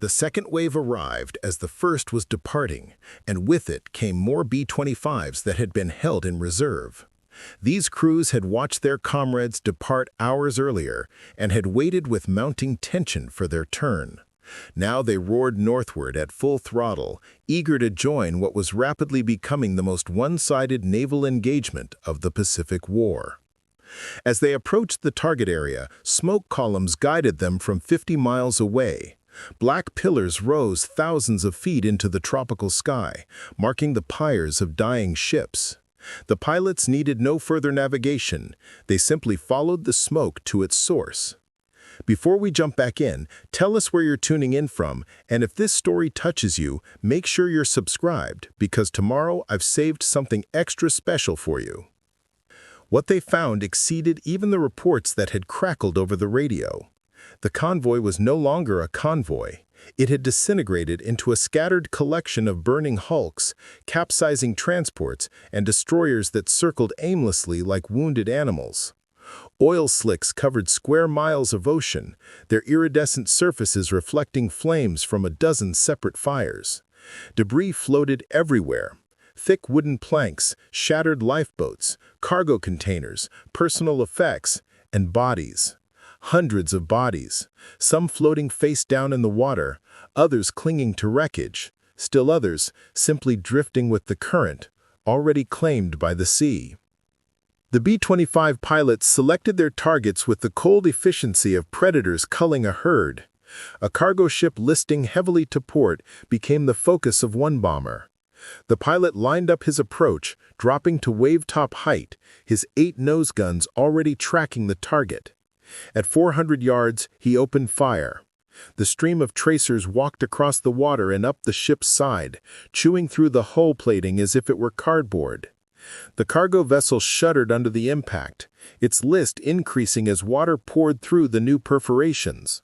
The second wave arrived as the first was departing, and with it came more B-25s that had been held in reserve. These crews had watched their comrades depart hours earlier and had waited with mounting tension for their turn. Now they roared northward at full throttle, eager to join what was rapidly becoming the most one-sided naval engagement of the Pacific War. As they approached the target area, smoke columns guided them from 50 miles away. Black pillars rose thousands of feet into the tropical sky, marking the pyres of dying ships. The pilots needed no further navigation. They simply followed the smoke to its source. Before we jump back in, tell us where you're tuning in from, and if this story touches you, make sure you're subscribed, because tomorrow I've saved something extra special for you. What they found exceeded even the reports that had crackled over the radio. The convoy was no longer a convoy. It had disintegrated into a scattered collection of burning hulks, capsizing transports, and destroyers that circled aimlessly like wounded animals. Oil slicks covered square miles of ocean, their iridescent surfaces reflecting flames from a dozen separate fires. Debris floated everywhere. Thick wooden planks, shattered lifeboats, cargo containers, personal effects, and bodies. Hundreds of bodies, some floating face down in the water, others clinging to wreckage, still others simply drifting with the current, already claimed by the sea. The B-25 pilots selected their targets with the cold efficiency of predators culling a herd. A cargo ship listing heavily to port became the focus of one bomber. The pilot lined up his approach, dropping to wave-top height, his 8 nose guns already tracking the target. At 400 yards, he opened fire. The stream of tracers walked across the water and up the ship's side, chewing through the hull plating as if it were cardboard. The cargo vessel shuddered under the impact, its list increasing as water poured through the new perforations.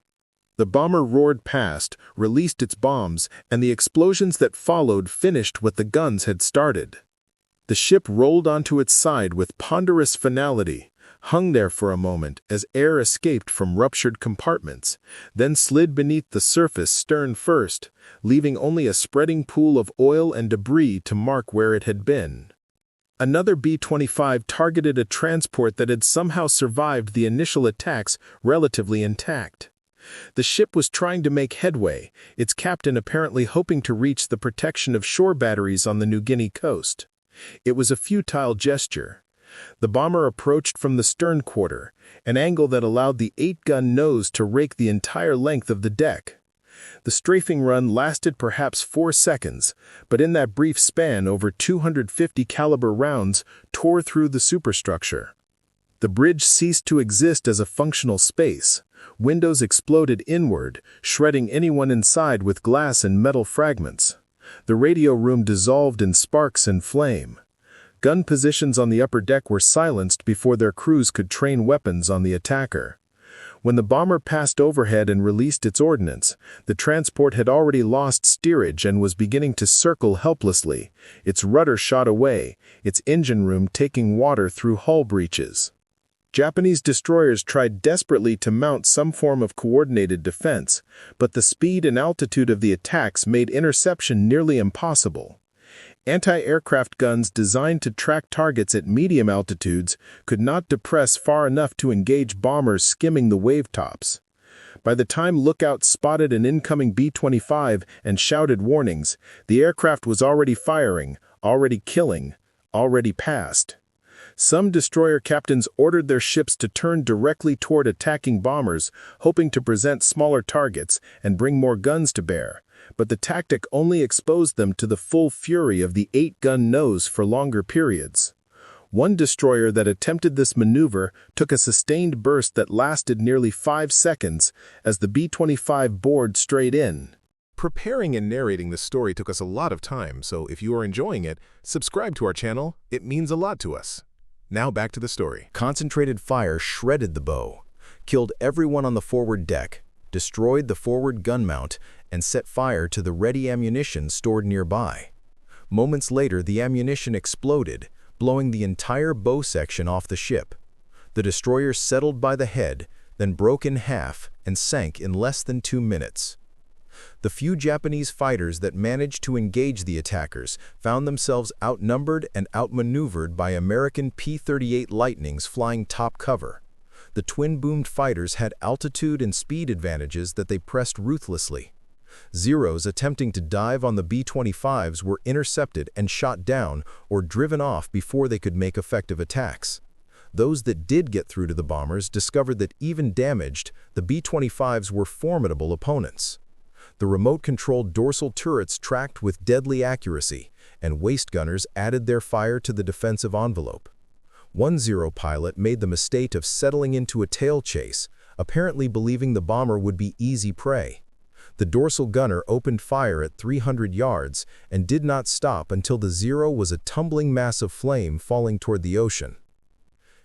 The bomber roared past, released its bombs, and the explosions that followed finished what the guns had started. The ship rolled onto its side with ponderous finality, hung there for a moment as air escaped from ruptured compartments, then slid beneath the surface stern first, leaving only a spreading pool of oil and debris to mark where it had been. Another B-25 targeted a transport that had somehow survived the initial attacks relatively intact. The ship was trying to make headway, its captain apparently hoping to reach the protection of shore batteries on the New Guinea coast. It was a futile gesture. The bomber approached from the stern quarter, an angle that allowed the 8-gun nose to rake the entire length of the deck. The strafing run lasted perhaps 4 seconds, but in that brief span over 250 caliber rounds tore through the superstructure. The bridge ceased to exist as a functional space. Windows exploded inward, shredding anyone inside with glass and metal fragments. The radio room dissolved in sparks and flame. Gun positions on the upper deck were silenced before their crews could train weapons on the attacker. When the bomber passed overhead and released its ordnance, the transport had already lost steerage and was beginning to circle helplessly, its rudder shot away, its engine room taking water through hull breaches. Japanese destroyers tried desperately to mount some form of coordinated defense, but the speed and altitude of the attacks made interception nearly impossible. Anti-aircraft guns designed to track targets at medium altitudes could not depress far enough to engage bombers skimming the wavetops. By the time lookouts spotted an incoming B-25 and shouted warnings, the aircraft was already firing, already killing, already past. Some destroyer captains ordered their ships to turn directly toward attacking bombers, hoping to present smaller targets and bring more guns to bear. But the tactic only exposed them to the full fury of the 8-gun nose for longer periods. One destroyer that attempted this maneuver took a sustained burst that lasted nearly 5 seconds as the B-25 bored straight in. Preparing and narrating this story took us a lot of time, so if you are enjoying it, subscribe to our channel. It means a lot to us. Now back to the story. Concentrated fire shredded the bow, killed everyone on the forward deck, destroyed the forward gun mount, and set fire to the ready ammunition stored nearby. Moments later, the ammunition exploded, blowing the entire bow section off the ship. The destroyer settled by the head, then broke in half and sank in less than 2 minutes. The few Japanese fighters that managed to engage the attackers found themselves outnumbered and outmaneuvered by American P-38 Lightnings flying top cover. The twin-boomed fighters had altitude and speed advantages that they pressed ruthlessly. Zeros attempting to dive on the B-25's were intercepted and shot down or driven off before they could make effective attacks. Those that did get through to the bombers discovered that even damaged, the B-25's were formidable opponents. The remote-controlled dorsal turrets tracked with deadly accuracy, and waist gunners added their fire to the defensive envelope. One Zero pilot made the mistake of settling into a tail chase, apparently believing the bomber would be easy prey. The dorsal gunner opened fire at 300 yards and did not stop until the Zero was a tumbling mass of flame falling toward the ocean.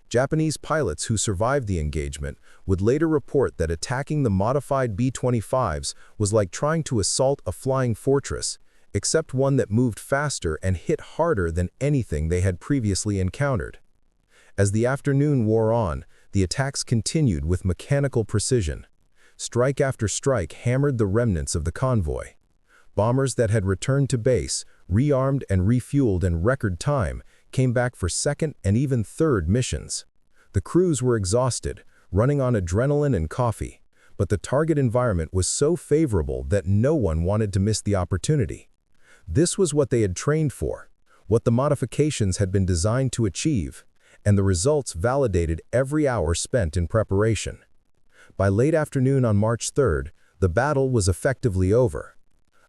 Japanese pilots who survived the engagement would later report that attacking the modified B-25's was like trying to assault a flying fortress, except one that moved faster and hit harder than anything they had previously encountered. As the afternoon wore on, the attacks continued with mechanical precision. Strike after strike hammered the remnants of the convoy. Bombers that had returned to base, rearmed and refueled in record time, came back for second and even third missions. The crews were exhausted, running on adrenaline and coffee, but the target environment was so favorable that no one wanted to miss the opportunity. This was what they had trained for, what the modifications had been designed to achieve, and the results validated every hour spent in preparation. By late afternoon on March 3rd, the battle was effectively over.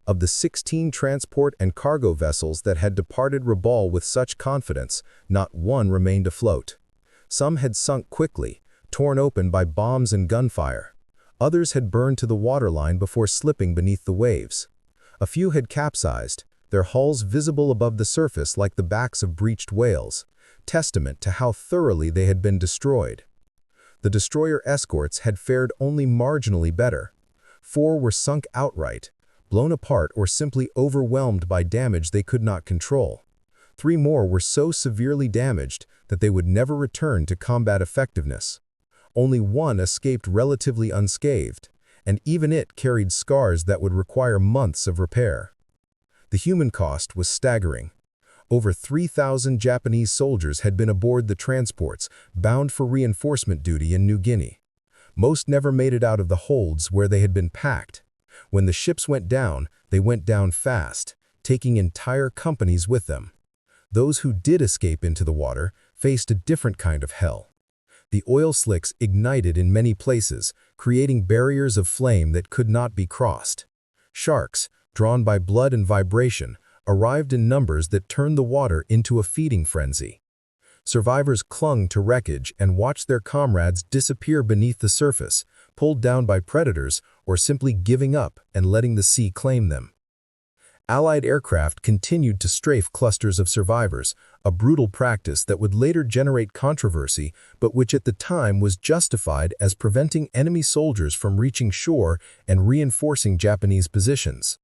Of the 16 transport and cargo vessels that had departed Rabaul with such confidence, not one remained afloat. Some had sunk quickly, torn open by bombs and gunfire. Others had burned to the waterline before slipping beneath the waves. A few had capsized, their hulls visible above the surface like the backs of breached whales, testament to how thoroughly they had been destroyed. The destroyer escorts had fared only marginally better. 4 were sunk outright, blown apart or simply overwhelmed by damage they could not control. 3 more were so severely damaged that they would never return to combat effectiveness. Only 1 escaped relatively unscathed, and even it carried scars that would require months of repair. The human cost was staggering. Over 3,000 Japanese soldiers had been aboard the transports, bound for reinforcement duty in New Guinea. Most never made it out of the holds where they had been packed. When the ships went down, they went down fast, taking entire companies with them. Those who did escape into the water faced a different kind of hell. The oil slicks ignited in many places, creating barriers of flame that could not be crossed. Sharks, drawn by blood and vibration, arrived in numbers that turned the water into a feeding frenzy. Survivors clung to wreckage and watched their comrades disappear beneath the surface, pulled down by predators or simply giving up and letting the sea claim them. Allied aircraft continued to strafe clusters of survivors, a brutal practice that would later generate controversy, but which at the time was justified as preventing enemy soldiers from reaching shore and reinforcing Japanese positions.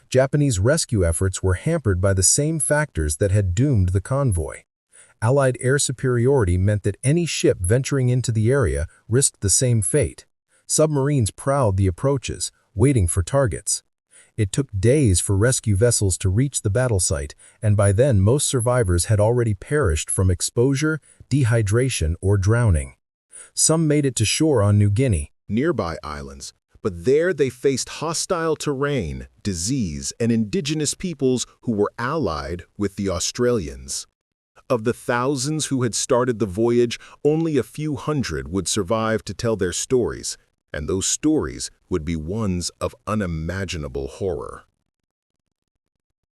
Japanese rescue efforts were hampered by the same factors that had doomed the convoy. Allied air superiority meant that any ship venturing into the area risked the same fate. Submarines prowled the approaches, waiting for targets. It took days for rescue vessels to reach the battle site, and by then most survivors had already perished from exposure, dehydration, or drowning. Some made it to shore on New Guinea, nearby islands, but there they faced hostile terrain, disease, and indigenous peoples who were allied with the Australians. Of the thousands who had started the voyage, only a few hundred would survive to tell their stories, and those stories would be ones of unimaginable horror.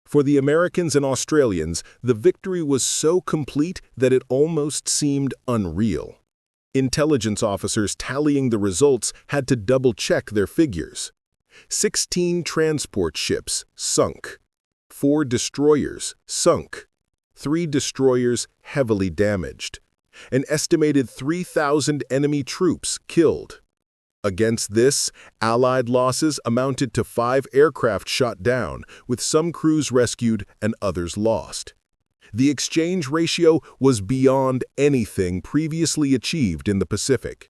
For the Americans and Australians, the victory was so complete that it almost seemed unreal. Intelligence officers tallying the results had to double-check their figures. 16 transport ships sunk, 4 destroyers sunk, 3 destroyers heavily damaged, an estimated 3,000 enemy troops killed. Against this, Allied losses amounted to 5 aircraft shot down, with some crews rescued and others lost. The exchange ratio was beyond anything previously achieved in the Pacific.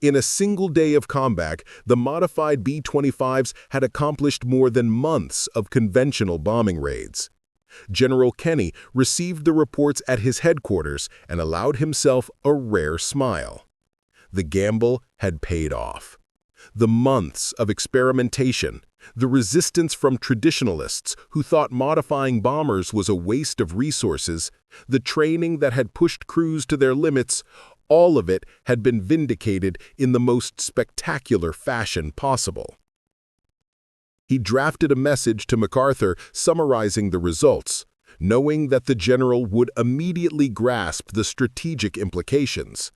In a single day of combat, the modified B-25s had accomplished more than months of conventional bombing raids. General Kenny received the reports at his headquarters and allowed himself a rare smile. The gamble had paid off. The months of experimentation, the resistance from traditionalists who thought modifying bombers was a waste of resources, the training that had pushed crews to their limits, all of it had been vindicated in the most spectacular fashion possible. He drafted a message to MacArthur summarizing the results, knowing that the general would immediately grasp the strategic implications.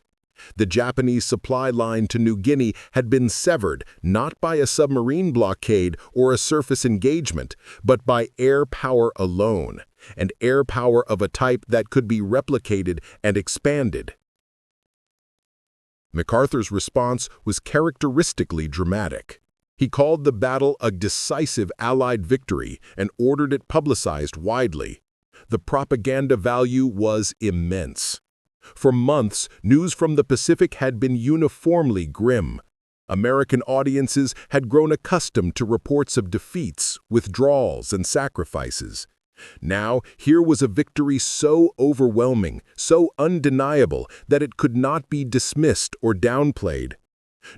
The Japanese supply line to New Guinea had been severed not by a submarine blockade or a surface engagement, but by air power alone, and air power of a type that could be replicated and expanded. MacArthur's response was characteristically dramatic. He called the battle a decisive Allied victory and ordered it publicized widely. The propaganda value was immense. For months, news from the Pacific had been uniformly grim. American audiences had grown accustomed to reports of defeats, withdrawals, and sacrifices. Now, here was a victory so overwhelming, so undeniable, that it could not be dismissed or downplayed.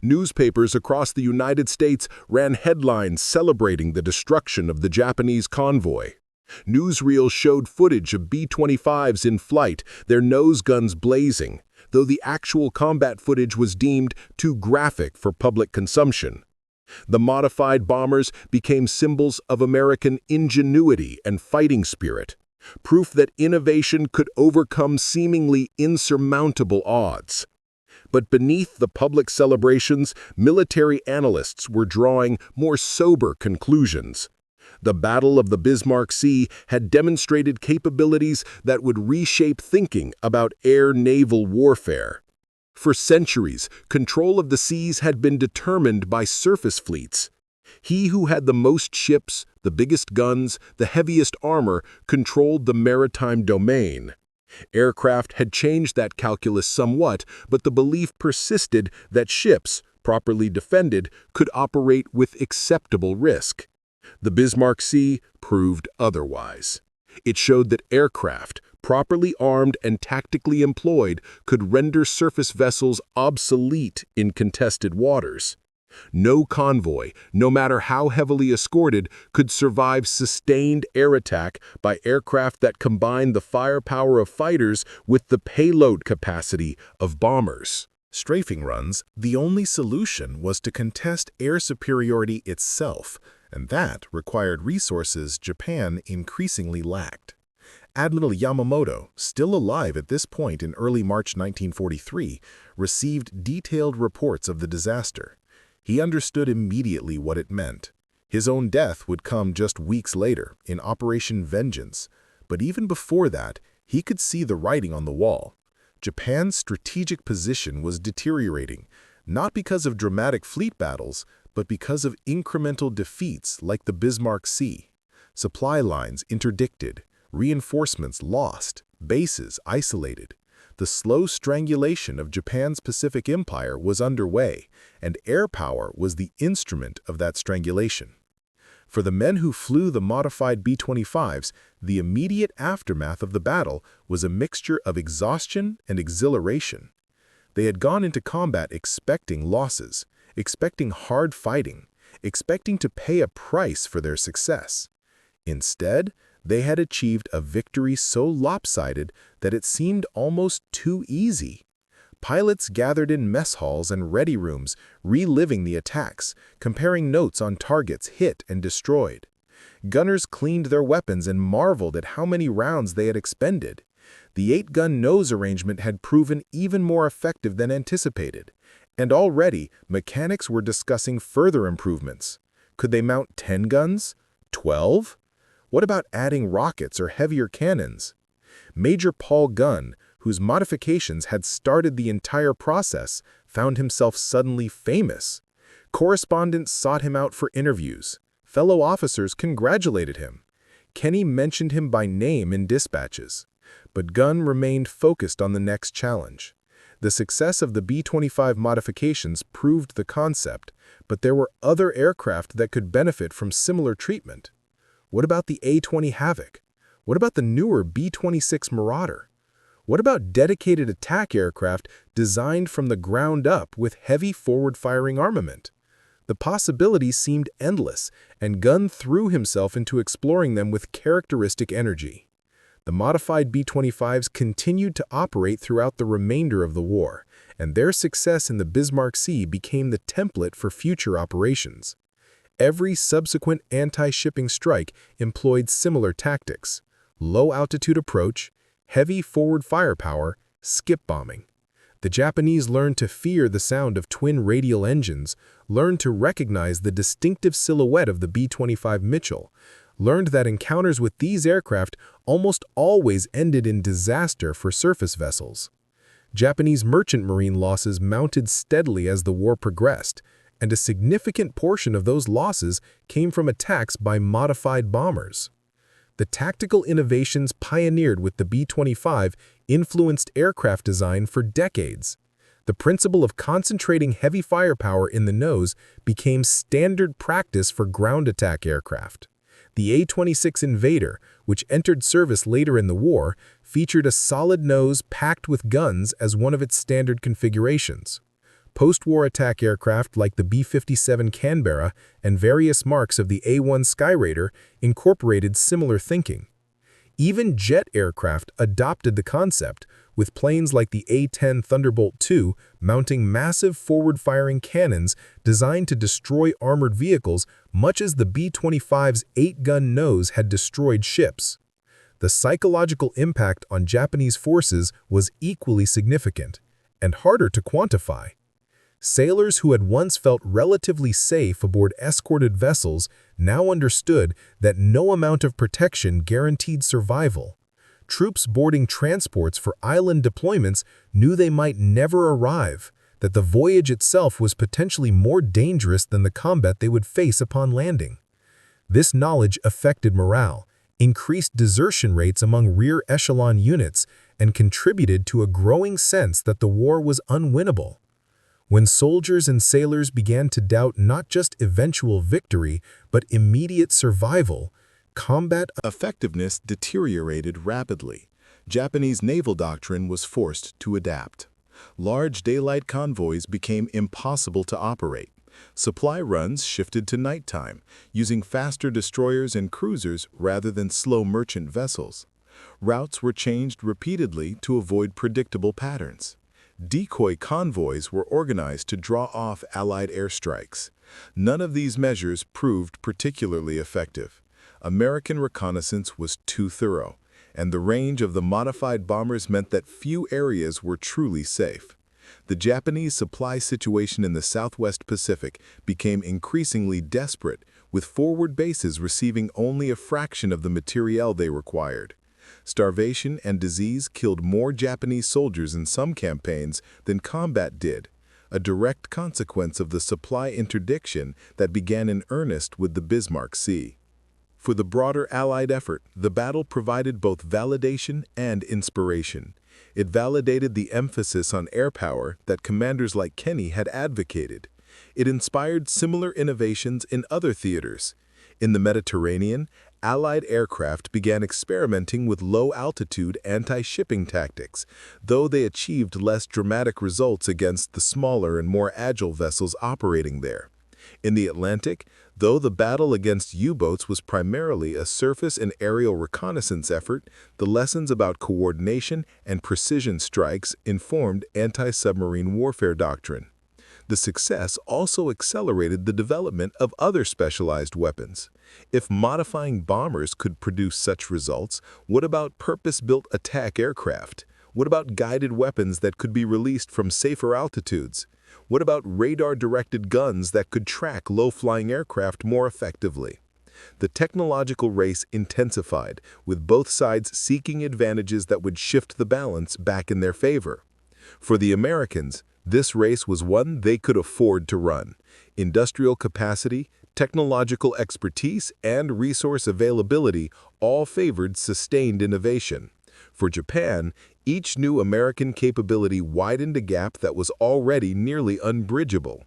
Newspapers across the United States ran headlines celebrating the destruction of the Japanese convoy. Newsreels showed footage of B-25s in flight, their nose guns blazing, though the actual combat footage was deemed too graphic for public consumption. The modified bombers became symbols of American ingenuity and fighting spirit, proof that innovation could overcome seemingly insurmountable odds. But beneath the public celebrations, military analysts were drawing more sober conclusions. The Battle of the Bismarck Sea had demonstrated capabilities that would reshape thinking about air-naval warfare. For centuries, control of the seas had been determined by surface fleets. He who had the most ships, the biggest guns, the heaviest armor, controlled the maritime domain. Aircraft had changed that calculus somewhat, but the belief persisted that ships, properly defended, could operate with acceptable risk. The Bismarck Sea proved otherwise. It showed that aircraft, properly armed and tactically employed, could render surface vessels obsolete in contested waters. No convoy, no matter how heavily escorted, could survive sustained air attack by aircraft that combined the firepower of fighters with the payload capacity of bombers. Strafing runs, the only solution was to contest air superiority itself, and that required resources Japan increasingly lacked. Admiral Yamamoto, still alive at this point in early March 1943, received detailed reports of the disaster. He understood immediately what it meant. His own death would come just weeks later, in Operation Vengeance, but even before that, he could see the writing on the wall. Japan's strategic position was deteriorating, not because of dramatic fleet battles, but because of incremental defeats like the Bismarck Sea. Supply lines interdicted, reinforcements lost, bases isolated. The slow strangulation of Japan's Pacific Empire was underway, and air power was the instrument of that strangulation. For the men who flew the modified B-25s, the immediate aftermath of the battle was a mixture of exhaustion and exhilaration. They had gone into combat expecting losses, expecting hard fighting, expecting to pay a price for their success. Instead, they had achieved a victory so lopsided that it seemed almost too easy. Pilots gathered in mess halls and ready rooms, reliving the attacks, comparing notes on targets hit and destroyed. Gunners cleaned their weapons and marveled at how many rounds they had expended. The 8-gun nose arrangement had proven even more effective than anticipated, and already mechanics were discussing further improvements. Could they mount 10 guns? 12? What about adding rockets or heavier cannons? Major Paul Gunn, whose modifications had started the entire process, found himself suddenly famous. Correspondents sought him out for interviews. Fellow officers congratulated him. Kenny mentioned him by name in dispatches. But Gunn remained focused on the next challenge. The success of the B-25 modifications proved the concept, but there were other aircraft that could benefit from similar treatment. What about the A-20 Havoc? What about the newer B-26 Marauder? What about dedicated attack aircraft designed from the ground up with heavy forward-firing armament? The possibilities seemed endless, and Gunn threw himself into exploring them with characteristic energy. The modified B-25s continued to operate throughout the remainder of the war, and their success in the Bismarck Sea became the template for future operations. Every subsequent anti-shipping strike employed similar tactics: low-altitude approach, heavy forward firepower, skip bombing. The Japanese learned to fear the sound of twin radial engines, learned to recognize the distinctive silhouette of the B-25 Mitchell, learned that encounters with these aircraft almost always ended in disaster for surface vessels. Japanese merchant marine losses mounted steadily as the war progressed, and a significant portion of those losses came from attacks by modified bombers. The tactical innovations pioneered with the B-25 influenced aircraft design for decades. The principle of concentrating heavy firepower in the nose became standard practice for ground attack aircraft. The A-26 Invader, which entered service later in the war, featured a solid nose packed with guns as one of its standard configurations. Post-war attack aircraft like the B-57 Canberra and various marks of the A-1 Skyraider incorporated similar thinking. Even jet aircraft adopted the concept, with planes like the A-10 Thunderbolt II mounting massive forward-firing cannons designed to destroy armored vehicles, much as the B-25's 8-gun nose had destroyed ships. The psychological impact on Japanese forces was equally significant, and harder to quantify. Sailors who had once felt relatively safe aboard escorted vessels now understood that no amount of protection guaranteed survival. Troops boarding transports for island deployments knew they might never arrive, that the voyage itself was potentially more dangerous than the combat they would face upon landing. This knowledge affected morale, increased desertion rates among rear echelon units, and contributed to a growing sense that the war was unwinnable. When soldiers and sailors began to doubt not just eventual victory, but immediate survival, combat effectiveness deteriorated rapidly. Japanese naval doctrine was forced to adapt. Large daylight convoys became impossible to operate. Supply runs shifted to nighttime, using faster destroyers and cruisers rather than slow merchant vessels. Routes were changed repeatedly to avoid predictable patterns. Decoy convoys were organized to draw off Allied airstrikes. None of these measures proved particularly effective. American reconnaissance was too thorough, and the range of the modified bombers meant that few areas were truly safe. The Japanese supply situation in the Southwest Pacific became increasingly desperate, with forward bases receiving only a fraction of the materiel they required. Starvation and disease killed more Japanese soldiers in some campaigns than combat did, a direct consequence of the supply interdiction that began in earnest with the Bismarck Sea. For the broader Allied effort, the battle provided both validation and inspiration. It validated the emphasis on air power that commanders like Kenny had advocated. It inspired similar innovations in other theaters. In the Mediterranean, Allied aircraft began experimenting with low-altitude anti-shipping tactics, though they achieved less dramatic results against the smaller and more agile vessels operating there. In the Atlantic, though the battle against U-boats was primarily a surface and aerial reconnaissance effort, the lessons about coordination and precision strikes informed anti-submarine warfare doctrine. The success also accelerated the development of other specialized weapons. If modifying bombers could produce such results, what about purpose-built attack aircraft? What about guided weapons that could be released from safer altitudes? What about radar-directed guns that could track low-flying aircraft more effectively? The technological race intensified, with both sides seeking advantages that would shift the balance back in their favor. For the Americans, this race was one they could afford to run. Industrial capacity, technological expertise, and resource availability all favored sustained innovation. For Japan, each new American capability widened a gap that was already nearly unbridgeable.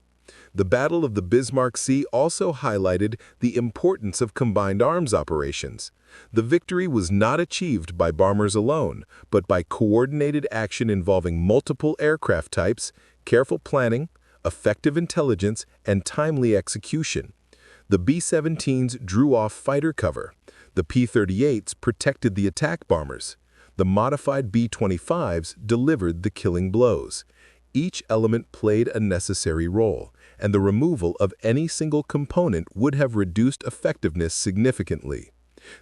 The Battle of the Bismarck Sea also highlighted the importance of combined arms operations. The victory was not achieved by bombers alone, but by coordinated action involving multiple aircraft types, careful planning, effective intelligence, and timely execution. The B-17s drew off fighter cover. The P-38s protected the attack bombers. The modified B-25s delivered the killing blows. Each element played a necessary role, and the removal of any single component would have reduced effectiveness significantly.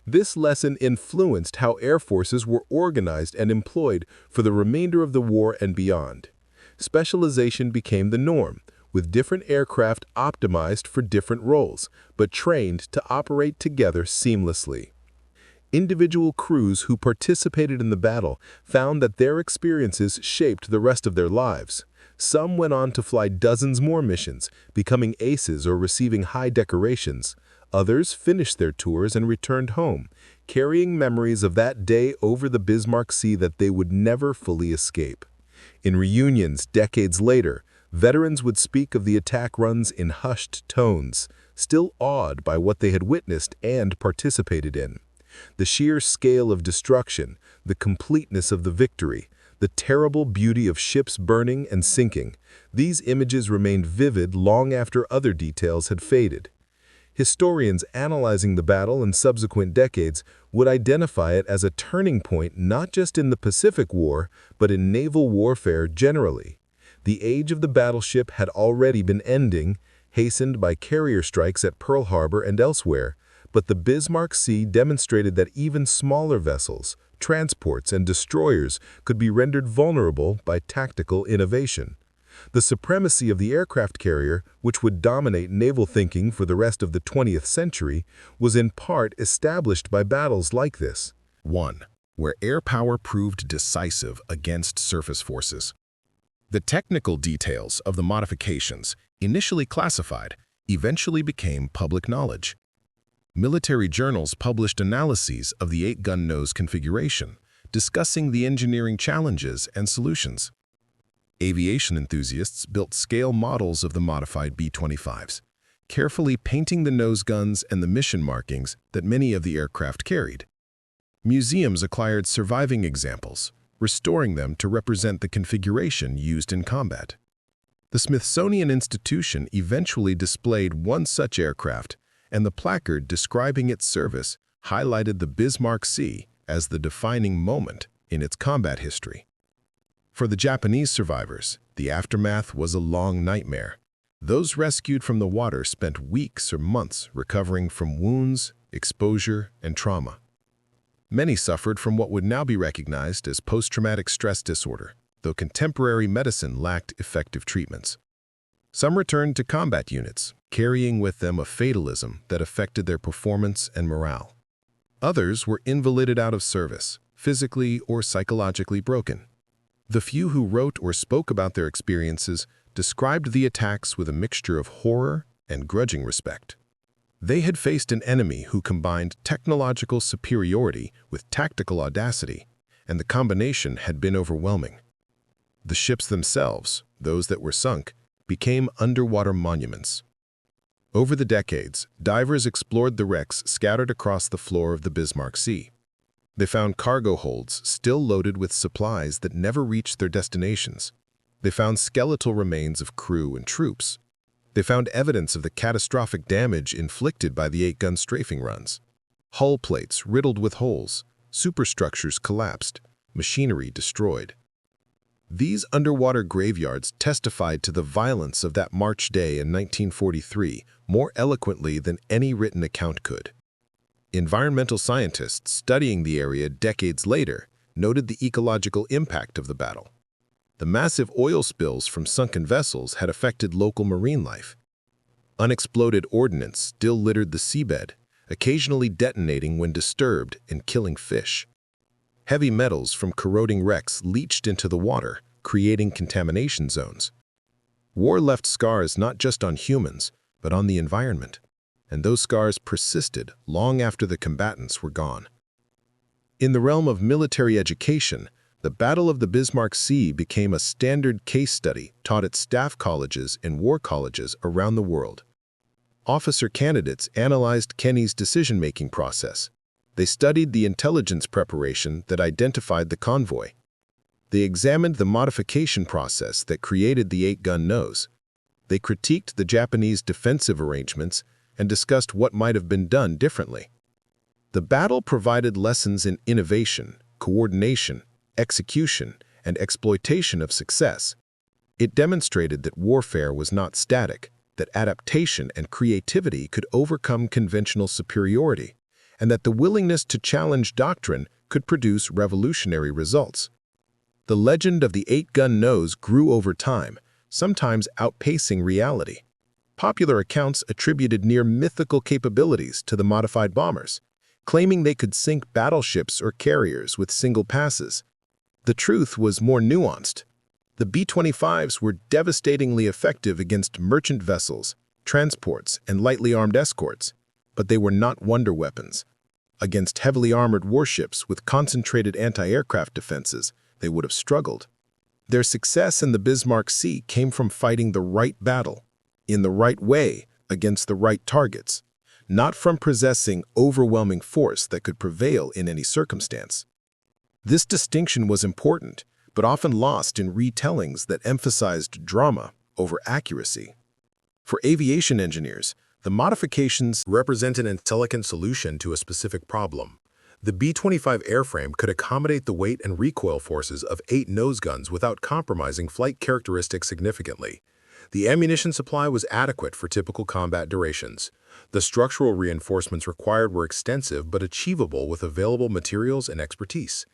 This lesson influenced how air forces were organized and employed for the remainder of the war and beyond. Specialization became the norm, with different aircraft optimized for different roles, but trained to operate together seamlessly. Individual crews who participated in the battle found that their experiences shaped the rest of their lives. Some went on to fly dozens more missions, becoming aces or receiving high decorations. Others finished their tours and returned home, carrying memories of that day over the Bismarck Sea that they would never fully escape. In reunions decades later, veterans would speak of the attack runs in hushed tones, still awed by what they had witnessed and participated in. The sheer scale of destruction, the completeness of the victory, the terrible beauty of ships burning and sinking, these images remained vivid long after other details had faded. Historians analyzing the battle in subsequent decades would identify it as a turning point not just in the Pacific War, but in naval warfare generally. The age of the battleship had already been ending, hastened by carrier strikes at Pearl Harbor and elsewhere, but the Bismarck Sea demonstrated that even smaller vessels, transports, and destroyers could be rendered vulnerable by tactical innovation. The supremacy of the aircraft carrier, which would dominate naval thinking for the rest of the 20th century, was in part established by battles like this. 1. Where air power proved decisive against surface forces. The technical details of the modifications, initially classified, eventually became public knowledge. Military journals published analyses of the 8-gun nose configuration, discussing the engineering challenges and solutions. Aviation enthusiasts built scale models of the modified B-25s, carefully painting the nose guns and the mission markings that many of the aircraft carried. Museums acquired surviving examples, restoring them to represent the configuration used in combat. The Smithsonian Institution eventually displayed one such aircraft, and the placard describing its service highlighted the Bismarck Sea as the defining moment in its combat history. For the Japanese survivors, the aftermath was a long nightmare. Those rescued from the water spent weeks or months recovering from wounds, exposure, and trauma. Many suffered from what would now be recognized as post-traumatic stress disorder, though contemporary medicine lacked effective treatments. Some returned to combat units, carrying with them a fatalism that affected their performance and morale. Others were invalided out of service, physically or psychologically broken. The few who wrote or spoke about their experiences described the attacks with a mixture of horror and grudging respect. They had faced an enemy who combined technological superiority with tactical audacity, and the combination had been overwhelming. The ships themselves, those that were sunk, became underwater monuments. Over the decades, divers explored the wrecks scattered across the floor of the Bismarck Sea. They found cargo holds still loaded with supplies that never reached their destinations. They found skeletal remains of crew and troops. They found evidence of the catastrophic damage inflicted by the 8-gun strafing runs. Hull plates riddled with holes, superstructures collapsed, machinery destroyed. These underwater graveyards testified to the violence of that March day in 1943 more eloquently than any written account could. Environmental scientists studying the area decades later noted the ecological impact of the battle. The massive oil spills from sunken vessels had affected local marine life. Unexploded ordnance still littered the seabed, occasionally detonating when disturbed and killing fish. Heavy metals from corroding wrecks leached into the water, creating contamination zones. War left scars not just on humans, but on the environment, and those scars persisted long after the combatants were gone. In the realm of military education, the Battle of the Bismarck Sea became a standard case study taught at staff colleges and war colleges around the world. Officer candidates analyzed Kenny's decision-making process. They studied the intelligence preparation that identified the convoy. They examined the modification process that created the 8-gun nose. They critiqued the Japanese defensive arrangements and discussed what might have been done differently. The battle provided lessons in innovation, coordination, execution, and exploitation of success. It demonstrated that warfare was not static, that adaptation and creativity could overcome conventional superiority, and that the willingness to challenge doctrine could produce revolutionary results. The legend of the 8-gun nose grew over time, sometimes outpacing reality. Popular accounts attributed near mythical capabilities to the modified bombers, claiming they could sink battleships or carriers with single passes. The truth was more nuanced. The B-25s were devastatingly effective against merchant vessels, transports, and lightly armed escorts, but they were not wonder weapons. Against heavily armored warships with concentrated anti-aircraft defenses, they would have struggled. Their success in the Bismarck Sea came from fighting the right battle, in the right way, against the right targets, not from possessing overwhelming force that could prevail in any circumstance. This distinction was important, but often lost in retellings that emphasized drama over accuracy. For aviation engineers, the modifications represent an intelligent solution to a specific problem. The B-25 airframe could accommodate the weight and recoil forces of 8 nose guns without compromising flight characteristics significantly. The ammunition supply was adequate for typical combat durations. The structural reinforcements required were extensive but achievable with available materials and expertise.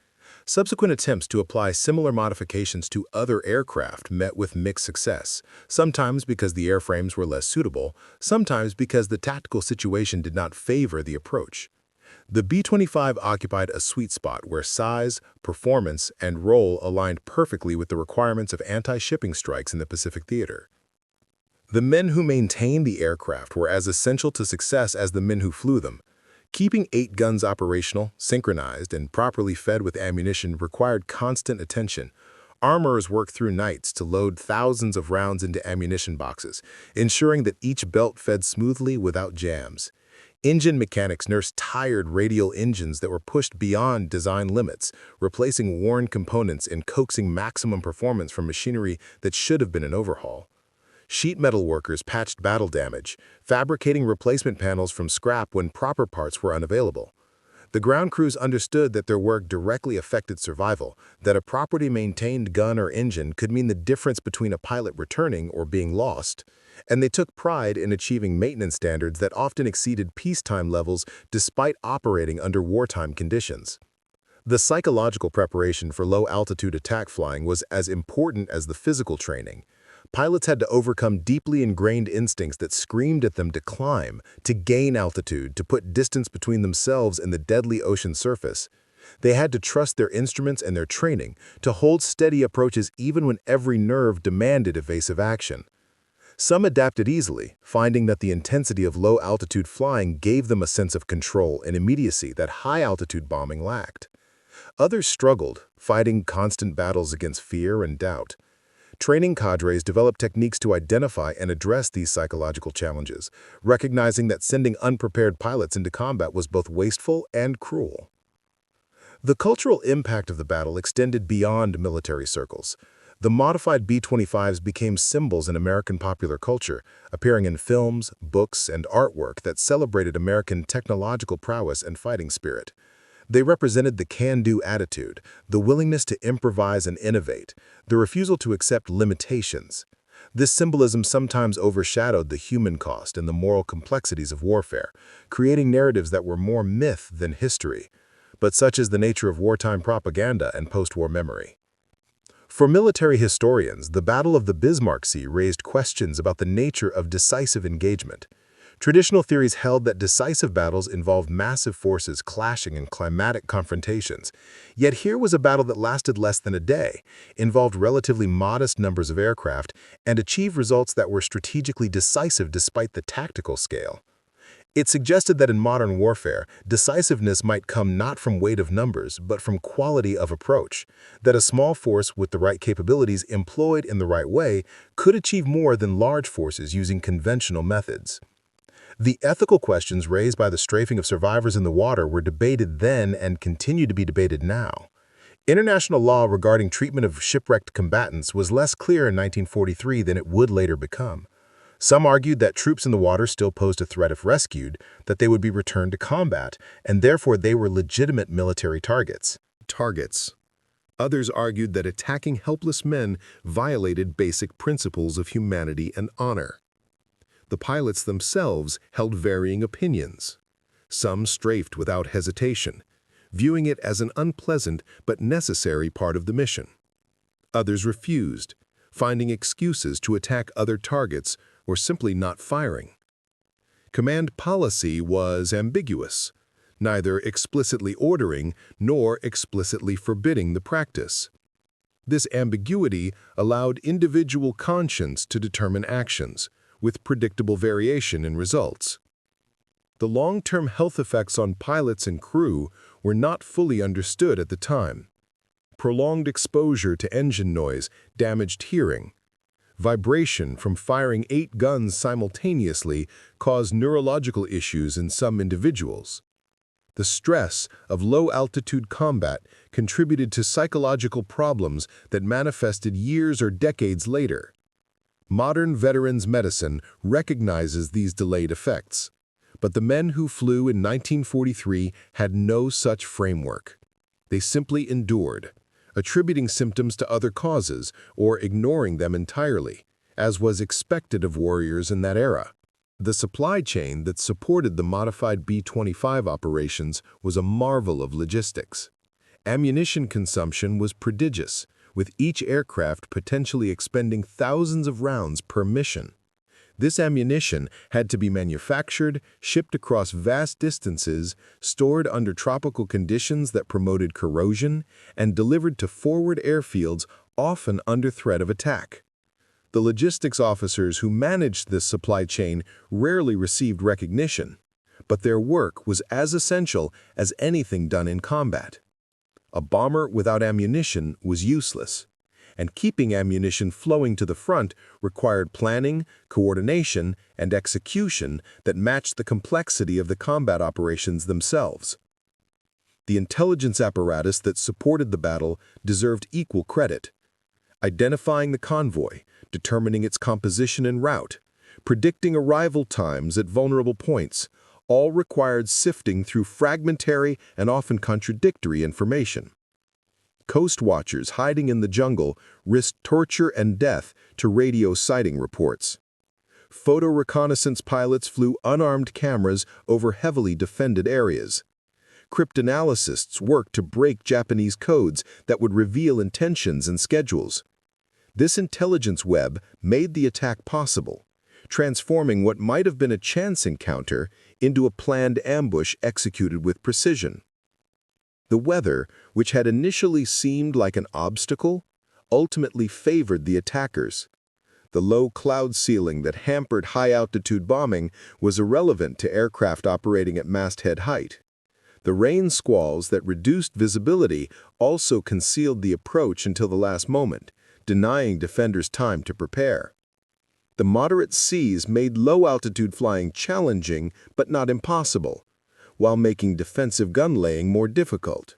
Subsequent attempts to apply similar modifications to other aircraft met with mixed success, sometimes because the airframes were less suitable, sometimes because the tactical situation did not favor the approach. The B-25 occupied a sweet spot where size, performance, and role aligned perfectly with the requirements of anti-shipping strikes in the Pacific theater. The men who maintained the aircraft were as essential to success as the men who flew them. Keeping 8 guns operational, synchronized, and properly fed with ammunition required constant attention. Armorers worked through nights to load thousands of rounds into ammunition boxes, ensuring that each belt fed smoothly without jams. Engine mechanics nursed tired radial engines that were pushed beyond design limits, replacing worn components and coaxing maximum performance from machinery that should have been an overhaul. Sheet metal workers patched battle damage, fabricating replacement panels from scrap when proper parts were unavailable. The ground crews understood that their work directly affected survival, that a properly maintained gun or engine could mean the difference between a pilot returning or being lost, and they took pride in achieving maintenance standards that often exceeded peacetime levels despite operating under wartime conditions. The psychological preparation for low-altitude attack flying was as important as the physical training. Pilots had to overcome deeply ingrained instincts that screamed at them to climb, to gain altitude, to put distance between themselves and the deadly ocean surface. They had to trust their instruments and their training, to hold steady approaches even when every nerve demanded evasive action. Some adapted easily, finding that the intensity of low-altitude flying gave them a sense of control and immediacy that high-altitude bombing lacked. Others struggled, fighting constant battles against fear and doubt. Training cadres developed techniques to identify and address these psychological challenges, recognizing that sending unprepared pilots into combat was both wasteful and cruel. The cultural impact of the battle extended beyond military circles. The modified B-25s became symbols in American popular culture, appearing in films, books, and artwork that celebrated American technological prowess and fighting spirit. They represented the can-do attitude, the willingness to improvise and innovate, the refusal to accept limitations. This symbolism sometimes overshadowed the human cost and the moral complexities of warfare, creating narratives that were more myth than history. But such is the nature of wartime propaganda and post-war memory. For military historians, the Battle of the Bismarck Sea raised questions about the nature of decisive engagement. Traditional theories held that decisive battles involved massive forces clashing in climatic confrontations. Yet here was a battle that lasted less than a day, involved relatively modest numbers of aircraft, and achieved results that were strategically decisive despite the tactical scale. It suggested that in modern warfare, decisiveness might come not from weight of numbers, but from quality of approach, that a small force with the right capabilities employed in the right way could achieve more than large forces using conventional methods. The ethical questions raised by the strafing of survivors in the water were debated then and continue to be debated now. International law regarding treatment of shipwrecked combatants was less clear in 1943 than it would later become. Some argued that troops in the water still posed a threat if rescued, that they would be returned to combat, and therefore they were legitimate military targets. Others argued that attacking helpless men violated basic principles of humanity and honor. The pilots themselves held varying opinions. Some strafed without hesitation, viewing it as an unpleasant but necessary part of the mission. Others refused, finding excuses to attack other targets or simply not firing. Command policy was ambiguous, neither explicitly ordering nor explicitly forbidding the practice. This ambiguity allowed individual conscience to determine actions, with predictable variation in results. The long-term health effects on pilots and crew were not fully understood at the time. Prolonged exposure to engine noise damaged hearing. Vibration from firing 8 guns simultaneously caused neurological issues in some individuals. The stress of low-altitude combat contributed to psychological problems that manifested years or decades later. Modern veterans medicine recognizes these delayed effects, but the men who flew in 1943 had no such framework. They simply endured, attributing symptoms to other causes or ignoring them entirely, as was expected of warriors in that era. The supply chain that supported the modified B-25 operations was a marvel of logistics. Ammunition consumption was prodigious, with each aircraft potentially expending thousands of rounds per mission. This ammunition had to be manufactured, shipped across vast distances, stored under tropical conditions that promoted corrosion, and delivered to forward airfields often under threat of attack. The logistics officers who managed this supply chain rarely received recognition, but their work was as essential as anything done in combat. A bomber without ammunition was useless, and keeping ammunition flowing to the front required planning, coordination, and execution that matched the complexity of the combat operations themselves. The intelligence apparatus that supported the battle deserved equal credit. Identifying the convoy, determining its composition and route, predicting arrival times at vulnerable points, all required sifting through fragmentary and often contradictory information. Coast watchers hiding in the jungle risked torture and death to radio sighting reports. Photo reconnaissance pilots flew unarmed cameras over heavily defended areas. Cryptanalysts worked to break Japanese codes that would reveal intentions and schedules. This intelligence web made the attack possible, transforming what might have been a chance encounter into a planned ambush executed with precision. The weather, which had initially seemed like an obstacle, ultimately favored the attackers. The low cloud ceiling that hampered high-altitude bombing was irrelevant to aircraft operating at masthead height. The rain squalls that reduced visibility also concealed the approach until the last moment, denying defenders time to prepare. The moderate seas made low-altitude flying challenging but not impossible, while making defensive gun-laying more difficult.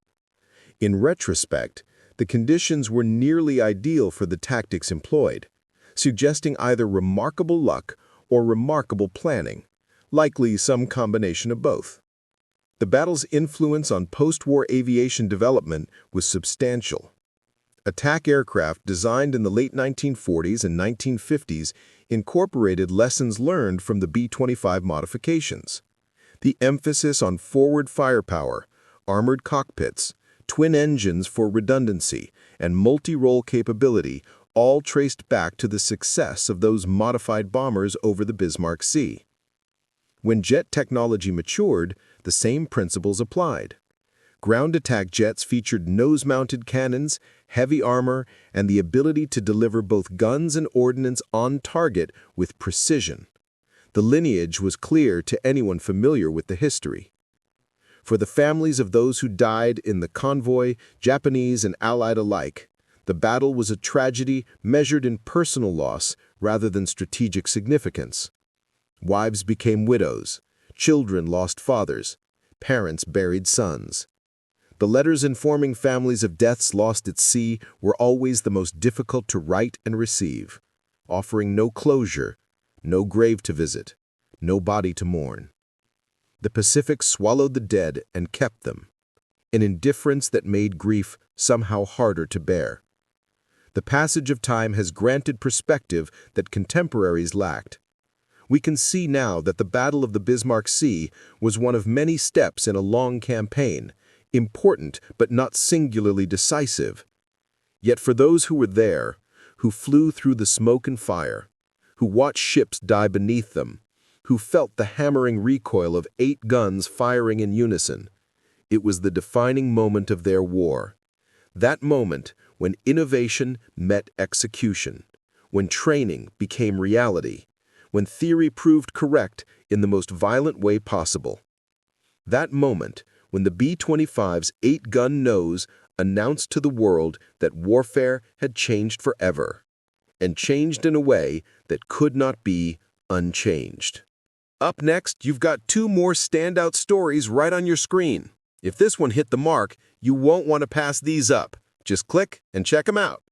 In retrospect, the conditions were nearly ideal for the tactics employed, suggesting either remarkable luck or remarkable planning, likely some combination of both. The battle's influence on post-war aviation development was substantial. Attack aircraft designed in the late 1940s and 1950s incorporated lessons learned from the B-25 modifications. The emphasis on forward firepower, armored cockpits, twin engines for redundancy, and multi-role capability all traced back to the success of those modified bombers over the Bismarck Sea. When jet technology matured, the same principles applied. Ground attack jets featured nose-mounted cannons, heavy armor, and the ability to deliver both guns and ordnance on target with precision. The lineage was clear to anyone familiar with the history. For the families of those who died in the convoy, Japanese and Allied alike, the battle was a tragedy measured in personal loss rather than strategic significance. Wives became widows, children lost fathers, parents buried sons. The letters informing families of deaths lost at sea were always the most difficult to write and receive, offering no closure, no grave to visit, no body to mourn. The Pacific swallowed the dead and kept them, an indifference that made grief somehow harder to bear. The passage of time has granted perspective that contemporaries lacked. We can see now that the Battle of the Bismarck Sea was one of many steps in a long campaign, important but not singularly decisive. Yet for those who were there, who flew through the smoke and fire, who watched ships die beneath them, who felt the hammering recoil of 8 guns firing in unison, it was the defining moment of their war. That moment when innovation met execution, when training became reality, when theory proved correct in the most violent way possible. That moment when the B-25's 8-gun nose announced to the world that warfare had changed forever, and changed in a way that could not be unchanged. Up next, you've got 2 more standout stories right on your screen. If this one hit the mark, you won't want to pass these up. Just click and check them out.